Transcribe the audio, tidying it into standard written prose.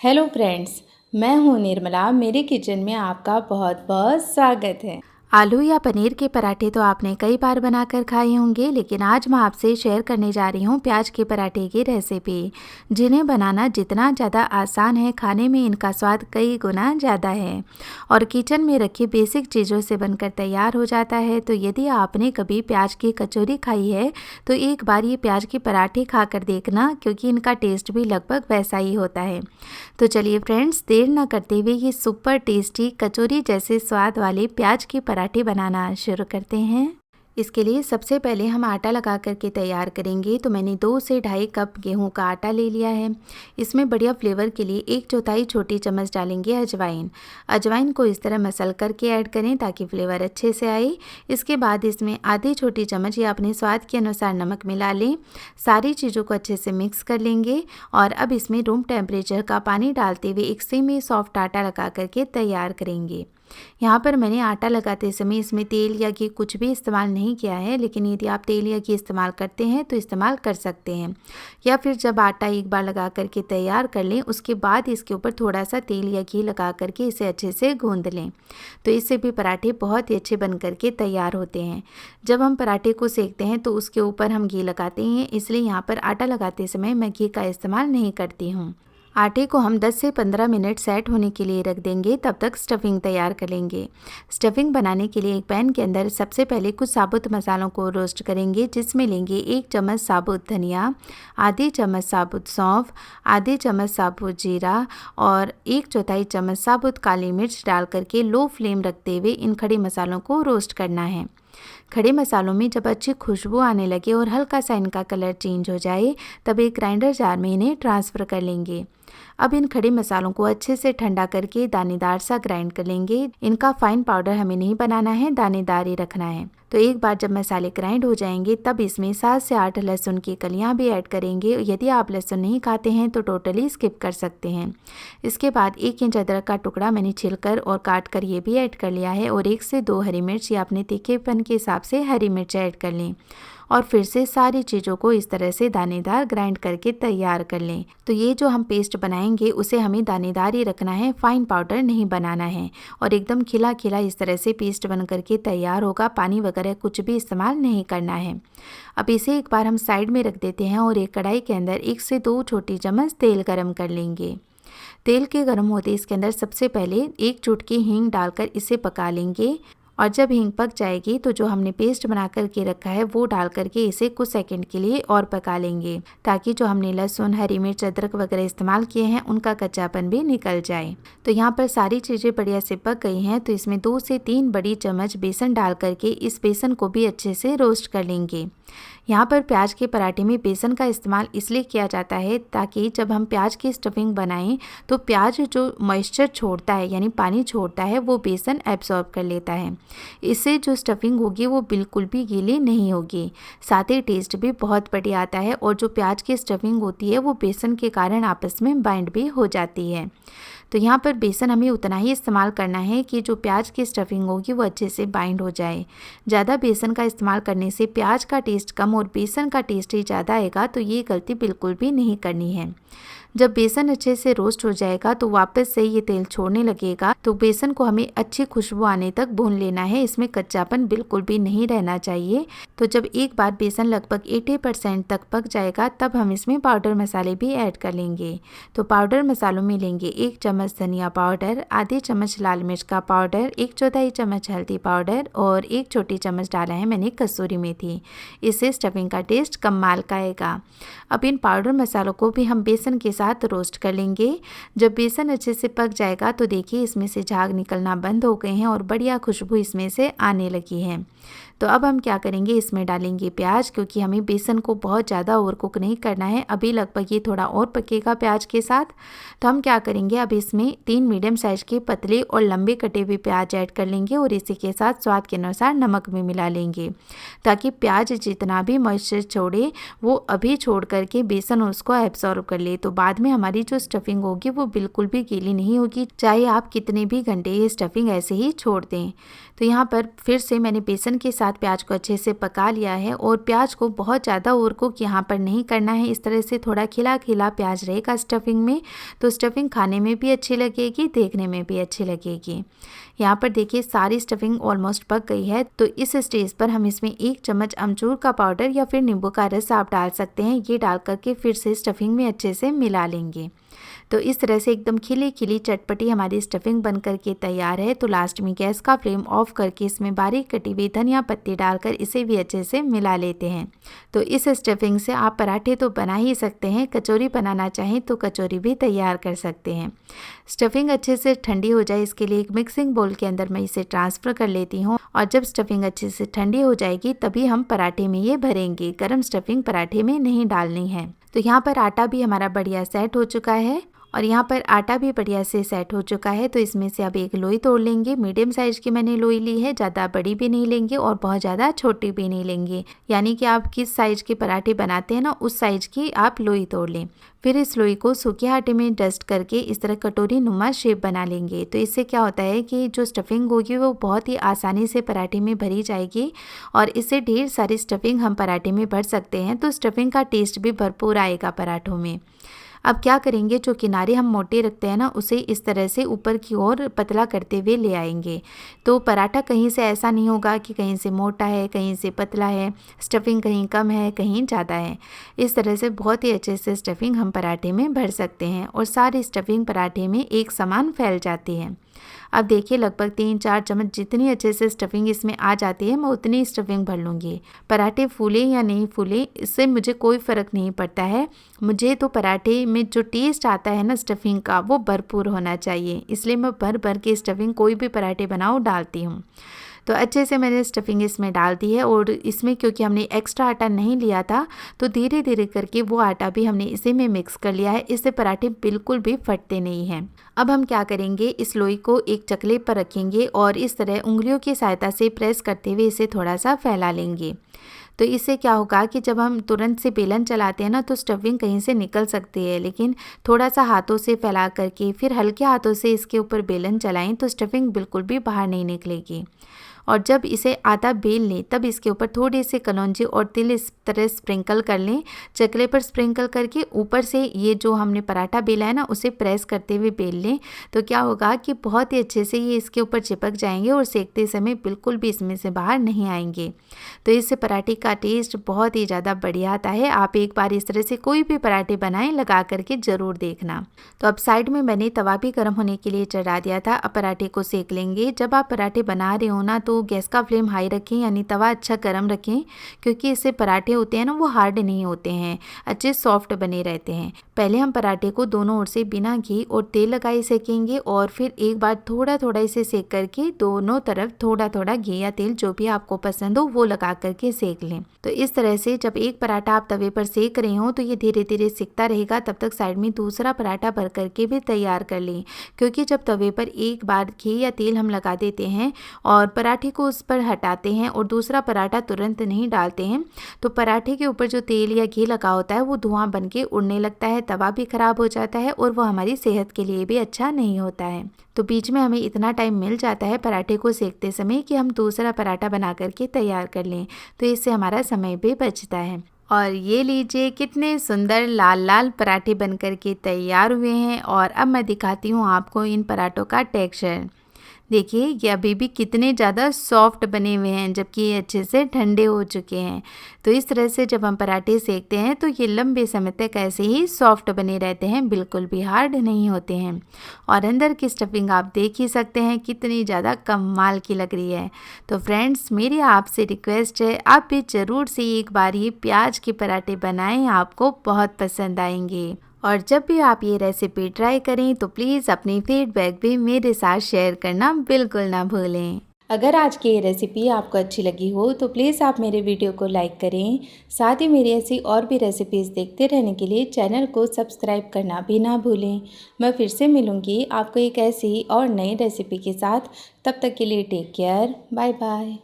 Hello friends, मैं हूँ निर्मला। मेरे किचन में आपका बहुत बहुत स्वागत है। आलू या पनीर के पराठे तो आपने कई बार बनाकर खाए होंगे, लेकिन आज मैं आपसे शेयर करने जा रही हूँ प्याज के पराठे की रेसिपी, जिन्हें बनाना जितना ज़्यादा आसान है, खाने में इनका स्वाद कई गुना ज़्यादा है और किचन में रखी बेसिक चीज़ों से बनकर तैयार हो जाता है। तो यदि आपने कभी प्याज की कचौरी खाई है तो एक बार ये प्याज के पराठे खा कर देखना, क्योंकि इनका टेस्ट भी लगभग वैसा ही होता है। तो चलिए फ्रेंड्स, देर ना करते हुए ये सुपर टेस्टी कचौरी जैसे स्वाद वाले प्याज के पराठे बनाना शुरू करते हैं। इसके लिए सबसे पहले हम आटा लगा करके तैयार करेंगे। तो मैंने 2 से ढाई कप गेहूं का आटा ले लिया है। इसमें बढ़िया फ्लेवर के लिए 1/4 छोटी चम्मच डालेंगे अजवाइन। अजवाइन को इस तरह मसल करके ऐड करें ताकि फ्लेवर अच्छे से आए। इसके बाद इसमें आधी छोटी चम्मच या अपने स्वाद के अनुसार नमक मिला लें। सारी चीज़ों को अच्छे से मिक्स कर लेंगे और अब इसमें रूम टेम्परेचर का पानी डालते हुए एक सेमी सॉफ्ट आटा लगा करके तैयार करेंगे। यहाँ पर मैंने आटा लगाते समय इसमें तेल या घी कुछ भी इस्तेमाल नहीं किया है, लेकिन यदि आप तेल या घी इस्तेमाल करते हैं तो इस्तेमाल कर सकते हैं, या फिर जब आटा एक बार लगा करके तैयार कर लें उसके बाद इसके ऊपर थोड़ा सा तेल या घी लगा करके इसे अच्छे से गूंद लें। तो इससे भी पराठे बहुत ही अच्छे बन करके तैयार होते हैं। जब हम पराठे को सेकते हैं तो उसके ऊपर हम घी लगाते हैं, इसलिए यहाँ पर आटा लगाते समय मैं घी का इस्तेमाल नहीं करती हूँ। आटे को हम 10 से 15 मिनट सेट होने के लिए रख देंगे, तब तक स्टफिंग तैयार कर लेंगे। स्टफिंग बनाने के लिए एक पैन के अंदर सबसे पहले कुछ साबुत मसालों को रोस्ट करेंगे, जिसमें लेंगे 1 चम्मच साबुत धनिया, आधी चम्मच साबुत सौंफ, आधी चम्मच साबुत जीरा और 1/4 चम्मच साबुत काली मिर्च डाल करके लो फ्लेम रखते हुए इन खड़े मसालों को रोस्ट करना है। खड़े मसालों में जब अच्छी खुशबू आने लगे और हल्का सा इनका कलर चेंज हो जाए, तब एक ग्राइंडर जार में इन्हें ट्रांसफ़र कर लेंगे। अब इन खड़े मसालों को अच्छे से ठंडा करके दानेदार सा ग्राइंड कर लेंगे। इनका फाइन पाउडर हमें नहीं बनाना है, दानेदार ही रखना है। तो एक बार जब मसाले ग्राइंड हो जाएंगे तब इसमें 7 से 8 लहसुन की कलियां भी ऐड करेंगे। यदि आप लहसुन नहीं खाते हैं तो टोटली स्किप कर सकते हैं। इसके बाद 1 इंच अदरक का टुकड़ा मैंने छिलकर और काट कर ये भी ऐड कर लिया है और 1 से 2 हरी मिर्च या अपने तीखेपन के हिसाब से हरी मिर्च ऐड कर लें और फिर से सारी चीज़ों को इस तरह से दानेदार ग्राइंड करके तैयार कर लें। तो ये जो हम पेस्ट बनाएंगे उसे हमें दानेदार ही रखना है, फाइन पाउडर नहीं बनाना है और एकदम खिला खिला इस तरह से पेस्ट बन करके तैयार होगा। पानी वगैरह कुछ भी इस्तेमाल नहीं करना है। अब इसे एक बार हम साइड में रख देते हैं और एक कढ़ाई के अंदर 1 से 2 छोटी चम्मच तेल गरम कर लेंगे। तेल के गर्म होते इसके अंदर सबसे पहले 1 चुटकी हींग डालकर इसे पका लेंगे और जब हींग पक जाएगी तो जो हमने पेस्ट बना करके रखा है वो डाल करके इसे कुछ सेकंड के लिए और पका लेंगे, ताकि जो हमने लहसुन, हरी मिर्च, अदरक वगैरह इस्तेमाल किए हैं उनका कच्चापन भी निकल जाए। तो यहाँ पर सारी चीज़ें बढ़िया से पक गई हैं। तो इसमें 2 से 3 बड़ी चम्मच बेसन डाल करके इस बेसन को भी अच्छे से रोस्ट कर लेंगे। यहाँ पर प्याज के पराठे में बेसन का इस्तेमाल इसलिए किया जाता है ताकि जब हम प्याज की स्टफिंग बनाएं तो प्याज जो मॉइस्चर छोड़ता है यानी पानी छोड़ता है वो बेसन एब्जॉर्ब कर लेता है। इससे जो स्टफिंग होगी वो बिल्कुल भी गीली नहीं होगी, साथ ही टेस्ट भी बहुत बढ़िया आता है और जो प्याज की स्टफिंग होती है वो बेसन के कारण आपस में बाइंड भी हो जाती है। तो यहाँ पर बेसन हमें उतना ही इस्तेमाल करना है कि जो प्याज की स्टफिंग होगी वो अच्छे से बाइंड हो जाए। ज़्यादा बेसन का इस्तेमाल करने से प्याज का टेस्ट कम और बेसन का टेस्ट ही ज़्यादा आएगा, तो ये गलती बिल्कुल भी नहीं करनी है। जब बेसन अच्छे से रोस्ट हो जाएगा तो वापस से ये तेल छोड़ने लगेगा, तो बेसन को हमें अच्छी खुशबू आने तक भून लेना है। इसमें कच्चापन बिल्कुल भी नहीं रहना चाहिए। तो जब एक बार बेसन लगभग 80% तक पक जाएगा तब हम इसमें पाउडर मसाले भी ऐड कर लेंगे। तो पाउडर मसालों में लेंगे 1 चम्मच धनिया पाउडर, आधी चम्मच लाल मिर्च का पाउडर, 1/4 चम्मच हल्दी पाउडर और 1 छोटी चम्मच डाला है मैंने कसूरी मेथी। इससे स्टफिंग का टेस्ट कमाल का आएगा। अब इन पाउडर मसालों को भी हम बेसन के साथ रोस्ट कर लेंगे। जब बेसन अच्छे से पक जाएगा तो देखिए इसमें से झाग निकलना बंद हो गए हैं और बढ़िया खुशबू इसमें से आने लगी है। तो अब हम क्या करेंगे, इसमें डालेंगे प्याज, क्योंकि हमें बेसन को बहुत ज़्यादा ओवर कुक नहीं करना है। अभी लगभग ये थोड़ा और पकेगा प्याज के साथ। तो हम क्या करेंगे, अब इसमें 3 मीडियम साइज़ के पतले और लंबे कटे हुए प्याज ऐड कर लेंगे और इसी के साथ स्वाद के अनुसार नमक भी मिला लेंगे, ताकि प्याज जितना भी मॉइस्चर छोड़े वो अभी छोड़ करके बेसन उसको एब्सॉर्ब कर ले। तो बाद में हमारी जो स्टफिंग होगी वो बिल्कुल भी गीली नहीं होगी, चाहे आप कितने भी घंटे ये स्टफिंग ऐसे ही छोड़ दें। तो यहाँ पर फिर से मैंने बेसन के साथ साथ प्याज को अच्छे से पका लिया है और प्याज को बहुत ज़्यादा ओवर कुक यहाँ पर नहीं करना है। इस तरह से थोड़ा खिला खिला प्याज रहेगा स्टफिंग में, तो स्टफिंग खाने में भी अच्छी लगेगी, देखने में भी अच्छी लगेगी। यहाँ पर देखिए सारी स्टफिंग ऑलमोस्ट पक गई है। तो इस स्टेज पर हम इसमें 1 चम्मच अमचूर का पाउडर या फिर नींबू का रस आप डाल सकते हैं। ये डाल करके फिर से स्टफिंग में अच्छे से मिला लेंगे। तो इस तरह से एकदम खिली खिली चटपटी हमारी स्टफिंग बन करके तैयार है। तो लास्ट में गैस का फ्लेम ऑफ करके इसमें बारीक कटी हुई धनिया पत्ती डालकर इसे भी अच्छे से मिला लेते हैं। तो इस स्टफिंग से आप पराठे तो बना ही सकते हैं, कचौरी बनाना चाहें तो कचौरी भी तैयार कर सकते हैं। स्टफिंग अच्छे से ठंडी हो जाए इसके लिए एक मिक्सिंग बोल के अंदर मैं इसे ट्रांसफ़र कर लेती हूँ और जब स्टफिंग अच्छे से ठंडी हो जाएगी तभी हम पराठे में ये भरेंगे। गर्म स्टफिंग पराठे में नहीं डालनी है। तो यहाँ पर आटा भी हमारा बढ़िया सेट हो चुका है और यहाँ पर आटा भी बढ़िया से सेट हो चुका है। तो इसमें से अब एक लोई तोड़ लेंगे। मीडियम साइज़ की मैंने लोई ली है, ज़्यादा बड़ी भी नहीं लेंगे और बहुत ज़्यादा छोटी भी नहीं लेंगे। यानी कि आप किस साइज़ के पराठे बनाते हैं ना, उस साइज़ की आप लोई तोड़ लें। फिर इस लोई को सूखे आटे में डस्ट करके इस तरह कटोरी नुमा शेप बना लेंगे। तो इससे क्या होता है कि जो स्टफिंग होगी वो बहुत ही आसानी से पराठे में भरी जाएगी और इससे ढेर सारी स्टफिंग हम पराठे में भर सकते हैं। तो स्टफिंग का टेस्ट भी भरपूर आएगा पराठों में। अब क्या करेंगे, जो किनारे हम मोटे रखते हैं ना, उसे इस तरह से ऊपर की ओर पतला करते हुए ले आएंगे। तो पराठा कहीं से ऐसा नहीं होगा कि कहीं से मोटा है कहीं से पतला है, स्टफिंग कहीं कम है कहीं ज़्यादा है। इस तरह से बहुत ही अच्छे से स्टफिंग हम पराठे में भर सकते हैं और सारी स्टफिंग पराठे में एक समान फैल जाती है। अब देखिए लगभग 3-4 चम्मच जितनी अच्छे से स्टफिंग इसमें आ जाती है मैं उतनी स्टफिंग भर लूँगी। पराठे फूले या नहीं फूले इससे मुझे कोई फ़र्क नहीं पड़ता है। मुझे तो पराठे में जो टेस्ट आता है ना स्टफिंग का, वो भरपूर होना चाहिए, इसलिए मैं भर भर के स्टफिंग कोई भी पराठे बनाऊँ डालती हूँ। तो अच्छे से मैंने स्टफिंग इसमें डाल दी है और इसमें क्योंकि हमने एक्स्ट्रा आटा नहीं लिया था तो धीरे धीरे करके वो आटा भी हमने इसी में मिक्स कर लिया है। इससे पराठे बिल्कुल भी फटते नहीं हैं। अब हम क्या करेंगे, इस लोई को एक चकले पर रखेंगे और इस तरह उंगलियों की सहायता से प्रेस करते हुए इसे थोड़ा सा फैला लेंगे। तो इससे क्या होगा कि जब हम तुरंत से बेलन चलाते हैं ना तो स्टफिंग कहीं से निकल सकती है, लेकिन थोड़ा सा हाथों से फैला करके फिर हल्के हाथों से इसके ऊपर बेलन चलाएं तो स्टफिंग बिल्कुल भी बाहर नहीं निकलेगी। और जब इसे आधा बेल लें तब इसके ऊपर थोड़े से कलौंजी और तिल इस तरह स्प्रिंकल कर लें। चकले पर स्प्रिंकल करके ऊपर से ये जो हमने पराठा बेला है ना उसे प्रेस करते हुए बेल लें। तो क्या होगा कि बहुत ही अच्छे से ये इसके ऊपर चिपक जाएंगे और सेकते समय बिल्कुल भी इसमें से बाहर नहीं आएंगे। तो इससे पराठे का टेस्ट बहुत ही ज़्यादा बढ़िया आता है। आप एक बार इस तरह से कोई भी पराठे बनाएं, लगा करके ज़रूर देखना। तो अब साइड में मैंने तवा भी गर्म होने के लिए चढ़ा दिया था। अब पराठे को सेक लेंगे। जब आप पराठे बना रहे हो ना तो गैस का फ्लेम हाई रखें, यानी तवा अच्छा गर्म रखें, क्योंकि इससे पराठे होते हैं ना वो हार्ड नहीं होते हैं, अच्छे सॉफ्ट बने रहते हैं। पहले हम पराठे को दोनों ओर से बिना घी और तेल लगाए सेकेंगे और फिर एक बार थोड़ा थोड़ा इसे सेक करके दोनों तरफ थोड़ा थोड़ा घी या तेल जो भी आपको पसंद हो वो लगा करके सेक लें। तो इस तरह से जब एक पराठा आप तवे पर सेक रहे हो तो ये धीरे धीरे सिकता रहेगा, तब तक साइड में दूसरा पराठा भर करके भी तैयार कर लें। क्योंकि जब तवे पर एक बार घी या तेल हम लगा देते हैं और पराठे को उस पर हटाते हैं और दूसरा पराठा तुरंत नहीं डालते हैं तो पराठे के ऊपर जो तेल या घी लगा होता है वो धुआं बन के उड़ने लगता है, तवा भी खराब हो जाता है और वो हमारी सेहत के लिए भी अच्छा नहीं होता है। तो बीच में हमें इतना टाइम मिल जाता है पराठे को सेकते समय कि हम दूसरा पराठा बना करके तैयार कर लें। तो इससे हमारा समय भी बचता है। और ये लीजिए कितने सुंदर लाल लाल पराठे बन करके तैयार हुए हैं। और अब मैं दिखाती हूँ आपको इन पराठों का टेक्सचर। देखिए ये अभी भी कितने ज़्यादा सॉफ्ट बने हुए हैं, जबकि ये अच्छे से ठंडे हो चुके हैं। तो इस तरह से जब हम पराठे सेकते हैं तो ये लंबे समय तक ऐसे ही सॉफ्ट बने रहते हैं, बिल्कुल भी हार्ड नहीं होते हैं। और अंदर की स्टफिंग आप देख ही सकते हैं कितनी ज़्यादा कमाल की लग रही है। तो फ्रेंड्स मेरी आपसे रिक्वेस्ट है, आप भी ज़रूर से एक बार ये प्याज के पराठे बनाएं, आपको बहुत पसंद आएंगे। और जब भी आप ये रेसिपी ट्राई करें तो प्लीज़ अपनी फीडबैक भी मेरे साथ शेयर करना बिल्कुल ना भूलें। अगर आज की ये रेसिपी आपको अच्छी लगी हो तो प्लीज़ आप मेरे वीडियो को लाइक करें। साथ ही मेरी ऐसी और भी रेसिपीज़ देखते रहने के लिए चैनल को सब्सक्राइब करना भी ना भूलें। मैं फिर से मिलूँगी आपको एक ऐसी और नई रेसिपी के साथ। तब तक के लिए टेक केयर, बाय बाय।